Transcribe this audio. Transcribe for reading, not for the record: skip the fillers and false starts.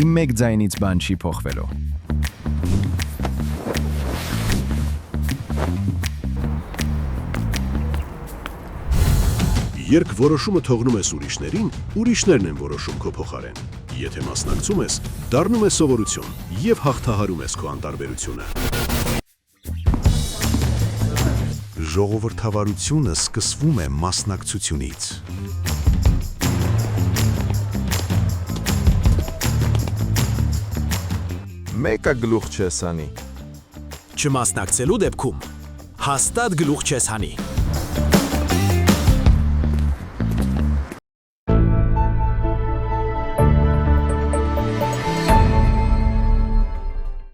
Իմ մեկ ձայնից բան չի փոխվելու։ Երբ որոշումը թողնում ես ուրիշներին, ուրիշներն են որոշում քո փոխարեն։ Եթե մասնակցում ես, դառնում է սովորություն և հաղթահարում ես քո անտարբերությունը։ Ժողովրդավարությունը սկսվում է մասնակցությունից։ Մեկը գլուխ չես անի։ Չմասնակցելու դեպքում հաստատ գլուխ չես հանի։